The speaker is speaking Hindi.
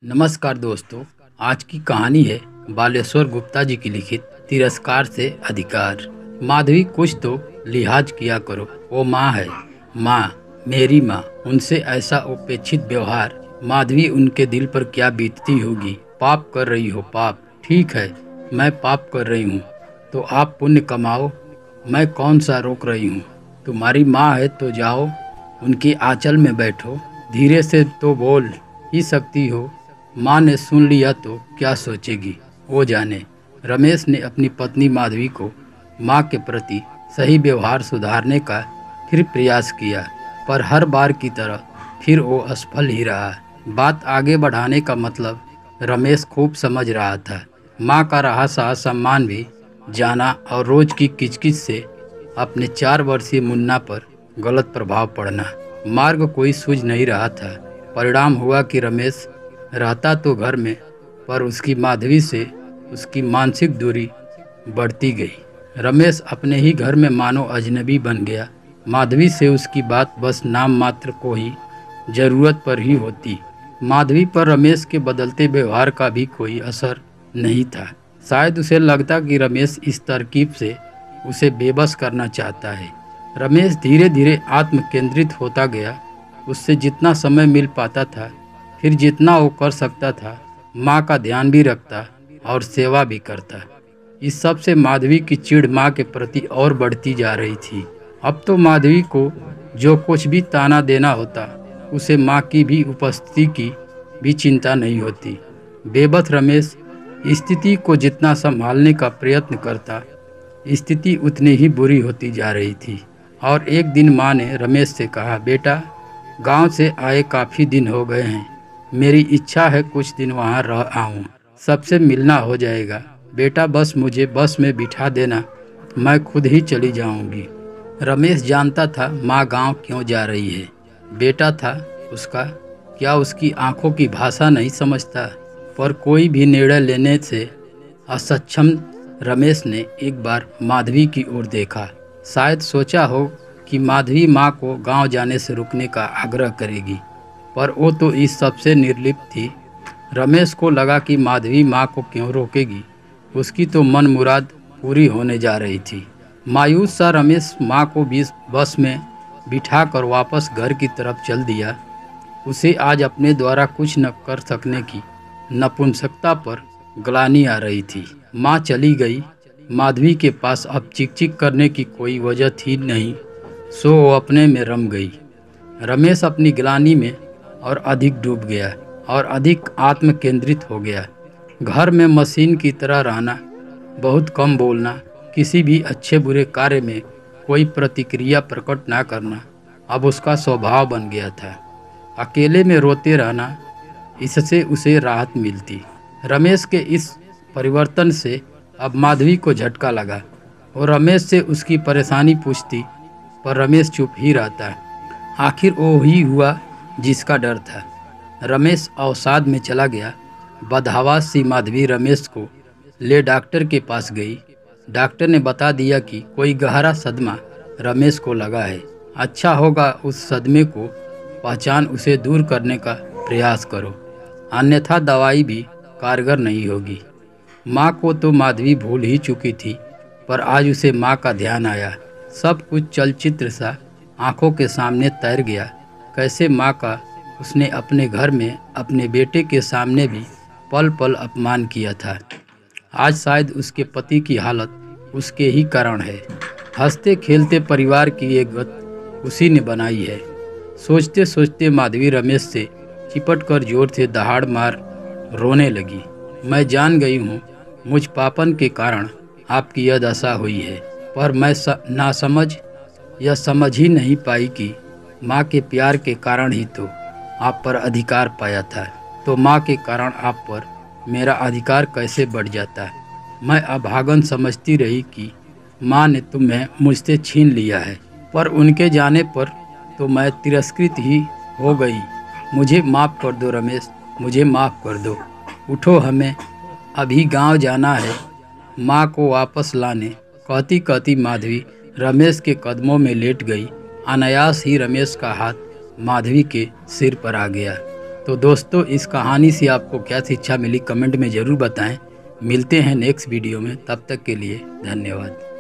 नमस्कार दोस्तों। आज की कहानी है बालेश्वर गुप्ता जी की लिखित तिरस्कार से अधिकार। माधवी कुछ तो लिहाज किया करो, वो माँ है, माँ, मेरी माँ। उनसे ऐसा उपेक्षित व्यवहार, माधवी उनके दिल पर क्या बीतती होगी। पाप कर रही हो, पाप। ठीक है, मैं पाप कर रही हूँ तो आप पुण्य कमाओ, मैं कौन सा रोक रही हूँ। तुम्हारी माँ है तो जाओ, उनकी आंचल में बैठो, धीरे से तो बोल ही सकती हो। माँ ने सुन लिया तो क्या सोचेगी, वो जाने। रमेश ने अपनी पत्नी माधवी को माँ के प्रति सही व्यवहार सुधारने का फिर प्रयास किया, पर हर बार की तरह फिर वो असफल ही रहा। बात आगे बढ़ाने का मतलब रमेश खूब समझ रहा था। माँ का रहा सहा सम्मान भी जाना और रोज की किचकिच से अपने 4 वर्षीय मुन्ना पर गलत प्रभाव पड़ना। मार्ग कोई सूझ नहीं रहा था। परिणाम हुआ कि रमेश रहता तो घर में, पर उसकी माधवी से उसकी मानसिक दूरी बढ़ती गई। रमेश अपने ही घर में मानो अजनबी बन गया। माधवी से उसकी बात बस नाम मात्र को ही जरूरत पर ही होती। माधवी पर रमेश के बदलते व्यवहार का भी कोई असर नहीं था। शायद उसे लगता कि रमेश इस तरकीब से उसे बेबस करना चाहता है। रमेश धीरे धीरे आत्म केंद्रित होता गया। उससे जितना समय मिल पाता था, फिर जितना वो कर सकता था, माँ का ध्यान भी रखता और सेवा भी करता। इस सब से माधवी की चिढ़ माँ के प्रति और बढ़ती जा रही थी। अब तो माधवी को जो कुछ भी ताना देना होता, उसे माँ की भी उपस्थिति की भी चिंता नहीं होती। बेबस रमेश स्थिति को जितना संभालने का प्रयत्न करता, स्थिति उतनी ही बुरी होती जा रही थी। और एक दिन माँ ने रमेश से कहा, बेटा, गांव से आए काफ़ी दिन हो गए हैं, मेरी इच्छा है कुछ दिन वहाँ रह आऊँ, सबसे मिलना हो जाएगा। बेटा, बस मुझे बस में बिठा देना, मैं खुद ही चली जाऊँगी। रमेश जानता था माँ गांव क्यों जा रही है। बेटा था उसका, क्या उसकी आंखों की भाषा नहीं समझता। पर कोई भी निर्णय लेने से असक्षम रमेश ने एक बार माधवी की ओर देखा। शायद सोचा हो कि माधवी माँ को गांव जाने से रुकने का आग्रह करेगी, पर वो तो इस सब से निर्लिप्त थी। रमेश को लगा कि माधवी माँ को क्यों रोकेगी, उसकी तो मन मुराद पूरी होने जा रही थी। मायूस सा रमेश माँ को बस में बिठाकर वापस घर की तरफ चल दिया। उसे आज अपने द्वारा कुछ न कर सकने की नपुंसकता पर ग्लानि आ रही थी। माँ चली गई। माधवी के पास अब चिक चिक करने की कोई वजह थी नहीं, सो वो अपने में रम गई। रमेश अपनी ग्लानि में और अधिक डूब गया और अधिक आत्म केंद्रित हो गया। घर में मशीन की तरह रहना, बहुत कम बोलना, किसी भी अच्छे बुरे कार्य में कोई प्रतिक्रिया प्रकट ना करना अब उसका स्वभाव बन गया था। अकेले में रोते रहना, इससे उसे राहत मिलती। रमेश के इस परिवर्तन से अब माधवी को झटका लगा। वो रमेश से उसकी परेशानी पूछती, पर रमेश चुप ही रहता। आखिर वो ही हुआ जिसका डर था। रमेश अवसाद में चला गया। बदहवास सी माधवी रमेश को ले डॉक्टर के पास गई। डॉक्टर ने बता दिया कि कोई गहरा सदमा रमेश को लगा है। अच्छा होगा उस सदमे को पहचान उसे दूर करने का प्रयास करो, अन्यथा दवाई भी कारगर नहीं होगी। माँ को तो माधवी भूल ही चुकी थी, पर आज उसे माँ का ध्यान आया। सब कुछ चलचित्र सा आंखों के सामने तैर गया। कैसे माँ का उसने अपने घर में अपने बेटे के सामने भी पल पल अपमान किया था। आज शायद उसके पति की हालत उसके ही कारण है। हंसते खेलते परिवार की एक गत उसी ने बनाई है। सोचते सोचते माधवी रमेश से चिपट कर जोर से दहाड़ मार रोने लगी। मैं जान गई हूँ मुझ पापन के कारण आपकी यह दशा हुई है, पर मैं नासमझ यह समझ ही नहीं पाई कि माँ के प्यार के कारण ही तो आप पर अधिकार पाया था, तो माँ के कारण आप पर मेरा अधिकार कैसे बढ़ जाता। मैं अभागन समझती रही कि माँ ने तुम्हें मुझसे छीन लिया है, पर उनके जाने पर तो मैं तिरस्कृत ही हो गई। मुझे माफ़ कर दो रमेश, मुझे माफ़ कर दो। उठो, हमें अभी गांव जाना है माँ को वापस लाने। कहती कहती माधवी रमेश के कदमों में लेट गई। अनायास ही रमेश का हाथ माधवी के सिर पर आ गया। तो दोस्तों, इस कहानी से आपको क्या शिक्षा मिली कमेंट में ज़रूर बताएं। मिलते हैं नेक्स्ट वीडियो में, तब तक के लिए धन्यवाद।